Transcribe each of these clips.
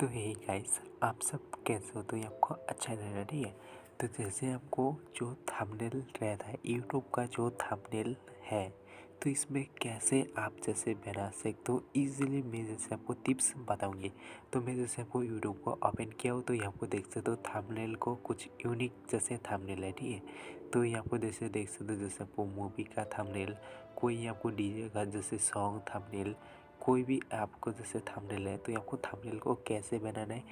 तो hey guys, आप सब कैसे हो? तो ये आपको अच्छा रहेगा, ठीक है। तो जैसे आपको जो थंबनेल रहता है यूट्यूब का, जो थंबनेल है, तो इसमें कैसे आप जैसे बना सकते हो ईजिली, मैं जैसे आपको टिप्स बताऊंगी। तो मैं जैसे आपको यूट्यूब को ओपन किया हो, तो यहाँ को देख सकते हो थंबनेल को कुछ यूनिक जैसे थंबनेल है, ठीक है। तो यहाँ को जैसे देख सकते हो, जैसे आपको मूवी का थंबनेल, कोई आपको डीजे का जैसे सॉन्ग थंबनेल, कोई भी आपको जैसे थंबनेल है, तो आपको थंबनेल को कैसे बनाना है,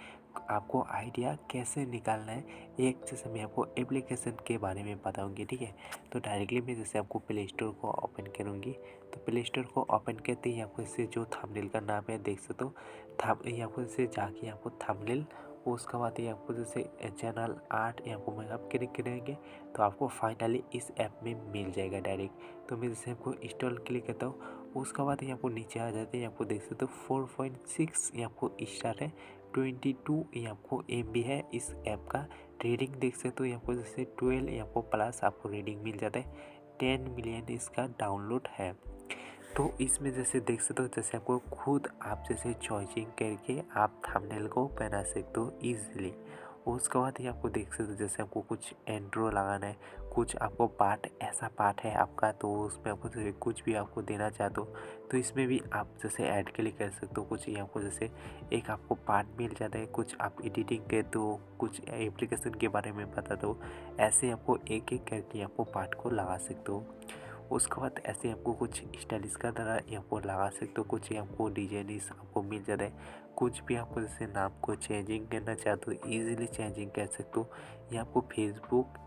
आपको आइडिया कैसे निकालना है, एक जैसे मैं आपको एप्लीकेशन के बारे में बताऊंगी, ठीक है। तो डायरेक्टली मैं जैसे आपको प्ले स्टोर को ओपन करूंगी। तो प्ले स्टोर को ओपन करते ही आपको इससे जो थंबनेल का नाम है देख सकते हो, आपको इससे जाके आपको थंबनेल, उसके बाद ही आपको जैसे चैनल 8 आपको मैं आप क्लिक करेंगे तो आपको फाइनली इस ऐप में मिल जाएगा डायरेक्ट। तो मैं जैसे आपको इंस्टॉल क्लिक करता हूँ, उसके बाद ही आपको नीचे आ जाते हैं, आपको देख सकते हो 4.6 ये आपको स्टार है, 22 ये आपको MB है इस ऐप का। रेटिंग देख सकते हो आपको जैसे 12 ये आपको प्लस आपको रेटिंग मिल जाता है, 10 मिलियन इसका डाउनलोड है। तो इसमें जैसे देख सकते हो, जैसे आपको खुद आप जैसे चॉइसिंग करके आप थंबनेल को बना सकते हो ईजिली। उसके बाद ही आपको देख सकते हो, जैसे आपको कुछ इंट्रो लगाना है, कुछ आपको पार्ट ऐसा पार्ट है आपका, तो उसमें आपको जैसे कुछ भी आपको देना चाहते हो तो इसमें भी आप जैसे ऐड के लिए कर सकते हो। कुछ यहाँ को जैसे एक आपको पार्ट मिल जाता है, कुछ आप एडिटिंग करते हो, कुछ एप्लीकेशन के बारे में बताते हो, ऐसे आपको एक एक करके आपको पार्ट को लगा सकते हो। उसके बाद ऐसे आपको कुछ स्टाइलिश का तरह यहाँ पर लगा सकते हो, कुछ आपको डिजाइनिश आपको मिल जाता है। कुछ भी आपको जैसे नाम को चेंजिंग करना चाहते हो ईजिली चेंजिंग कर सकते हो। या आपको फेसबुक,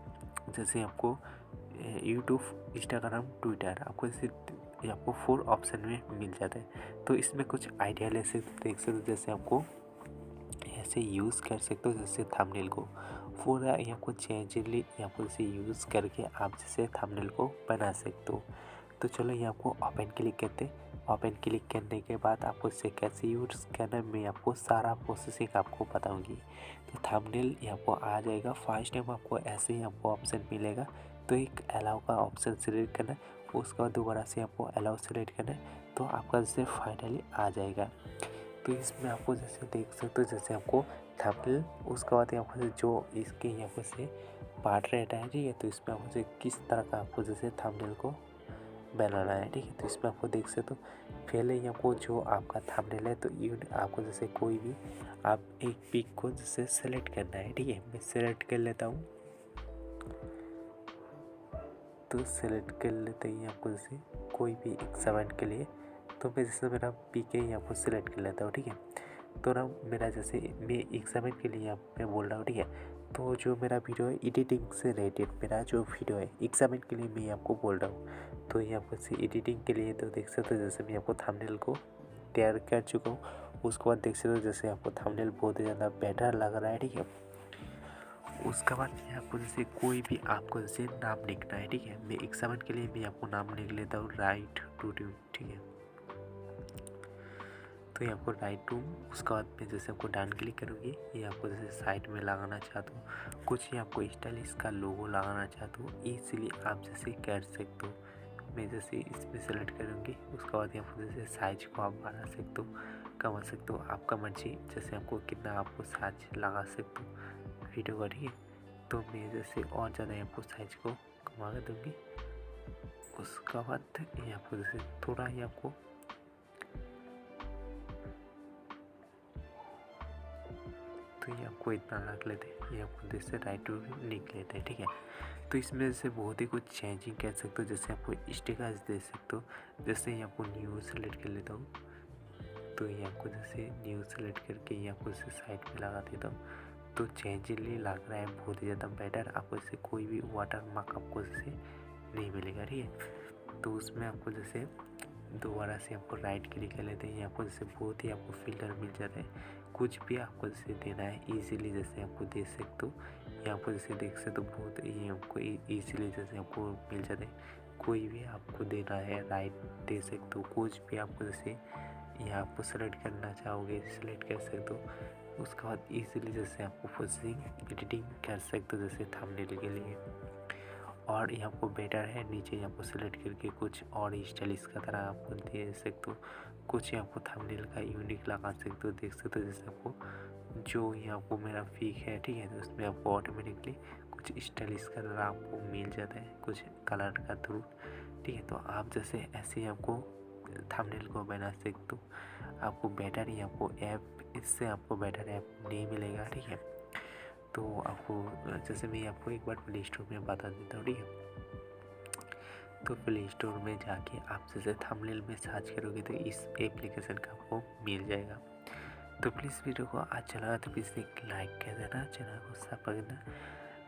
जैसे आपको यूट्यूब, इंस्टाग्राम, ट्विटर, आपको जैसे आपको 4 ऑप्शन में मिल जाता है। तो इसमें कुछ आइडिया ले सकते देख सकते हो, जैसे आपको ऐसे यूज़ कर सकते हो जैसे थंबनेल को पूरा यहाँ को चेंजली यहाँ को जैसे यूज़ करके आप जैसे थंबनेल को बना सकते हो। तो चलो यहाँ को ओपन क्लिक करते हैं। ओपन क्लिक करने के बाद आपको इसे कैसे यूज़ करना है मैं आपको सारा प्रोसेसिंग आपको बताऊंगी। तो थंबनेल यहाँ को आ जाएगा, फर्स्ट टाइम आपको ऐसे ही आपको ऑप्शन मिलेगा, तो एक अलाउ का ऑप्शन सेलेक्ट करना है, उसके बाद दोबारा से आपको अलाउ सेलेक्ट करना है, तो आपका जैसे फाइनली आ जाएगा। तो इसमें आपको जैसे देख सकते हो, जैसे आपको थंबनेल, उसके बाद यहाँ पर जो इसके यहाँ पर से पार्ट रहता है, ठीक है। तो इसमें आपको जैसे किस तरह का आपको जैसे थंबनेल को बनाना है, ठीक है। तो इसमें आपको देख सकते हो, पहले ही आपको जो आपका थंबनेल है, तो ये आपको जैसे कोई भी आप एक पिक को जैसे सेलेक्ट करना है, ठीक है। मैं सेलेक्ट कर लेता हूँ। तो सेलेक्ट कर लेते ही आपको जैसे कोई भी एग्जाम्पल के लिए, तो मैं जैसे मेरा पिक है यहाँ पर सिलेक्ट कर लेता हूँ, ठीक है। तो ना मेरा जैसे मैं एग्जाम्पल के लिए यहाँ पे बोल रहा हूँ, ठीक है। तो जो मेरा वीडियो है एडिटिंग से रिलेटेड, मेरा जो वीडियो है एग्जाम्पल के लिए मैं आपको बोल रहा हूँ, तो यहाँ पर से एडिटिंग के लिए तो देख सकते हो, जैसे मैं आपको थंबनेल को तैयार कर चुका हूँ। उसके बाद देख सकते हो, जैसे आपको थंबनेल बहुत ही ज़्यादा बेटर लग रहा है, ठीक है। उसके बाद आपको जैसे कोई भी आपको जैसे नाम लिखना है, ठीक है। मैं एग्जाम्पल के लिए मैं आपको नाम लिख लेता हूँ, राइट टू ट्यून, ठीक है। तो ये आपको राइट टू, उसके बाद में जैसे आपको डन क्लिक करूँगी, ये आपको जैसे साइड में लगाना चाहता हूँ, कुछ ही आपको स्टाइलिश का लोगो लगाना चाहता हूँ, इसलिए आप जैसे कर सकते हो। मैं जैसे इसमें सेलेक्ट करूँगी, उसके बाद यहाँ पर जैसे साइज को आप बढ़ा सकते हो, कमा सकते हो, आपका मर्जी, जैसे आपको कितना आपको साइज लगा सकते हो वीडियो का, ठीक है। तो मैं जैसे और ज़्यादा आपको साइज को कमा कर दूँगी। उसके बाद ये आपको जैसे थोड़ा ही आपको तो ये आपको इतना रख लेते हैं, ये आपको जैसे राइट टू लिख लेते हैं, ठीक है। तो इसमें जैसे बहुत ही कुछ चेंजिंग कर सकते हो, जैसे आपको स्टिकर्स दे सकते हो, जैसे ये आपको न्यूज़ सेलेक्ट कर लेता हूँ, तो ये आपको जैसे न्यूज़ सेलेक्ट करके ये आपको जैसे साइड में लगा देता हूँ, तो चेंजिंगली लग रहा है बहुत ही ज़्यादा बेटर। आपको जैसे कोई भी वाटर मार्क आपको जैसे नहीं मिलेगा, ठीक है। तो उसमें आपको जैसे दोबारा से आपको राइट क्लिक कर लेते हैं, यहाँ पर जैसे बहुत ही आपको फिल्टर मिल जाता है, कुछ भी आपको जैसे देना है इजीली जैसे आपको दे सकते हो। यहाँ पर जैसे देख सकते हो बहुत ही आपको इजीली जैसे आपको मिल जाता है, कोई भी आपको देना है राइट दे सकते हो, कुछ भी आपको जैसे यहाँ आपको सेलेक्ट करना चाहोगे सेलेक्ट कर सकते हो। उसके बाद इजीली जैसे आपको प्रोसेसिंग एडिटिंग कर सकते हो जैसे थंबनेल के लिए। और यहाँ को बेटर है, नीचे यहाँ को सिलेक्ट करके कुछ और स्टाइलिश का तरह आपको दे सकते हो, कुछ यहाँ आपको थंबनेल का यूनिक लगा सकते हो, देख सकते हो। जैसे आपको जो यहाँ आपको मेरा पिक है, ठीक है, तो उसमें आपको ऑटोमेटिकली कुछ स्टाइलिश कलर आपको मिल जाता है कुछ कलर का थ्रू, ठीक है। तो आप जैसे ऐसे आपको थंबनेल को बना सकते हो। आपको बेटर ही आपको ऐप, इससे आपको बेटर ऐप नहीं मिलेगा, ठीक है। तो आपको जैसे मैं आपको एक बार प्ले स्टोर में बता देता हूँ, ठीक है। तो प्ले स्टोर में जाके आप जैसे थंबनेल में सर्च करोगे तो इस एप्लीकेशन का आपको मिल जाएगा। तो प्लीज़ वीडियो को अच्छा लगा तो प्लीज़ एक लाइक कर देना, चैनल को सब्सक्राइब करना,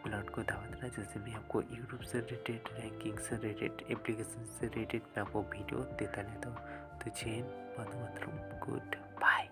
बेल आइकन को दबा देना। जैसे मैं आपको यूट्यूब से रिलेटेड, रैंकिंग से रिलेटेड, एप्लीकेशन से रिलेटेड मैं आपको वीडियो देता रहता हूँ। तो जय हिंद, वंदे मातरम, गुड बाय।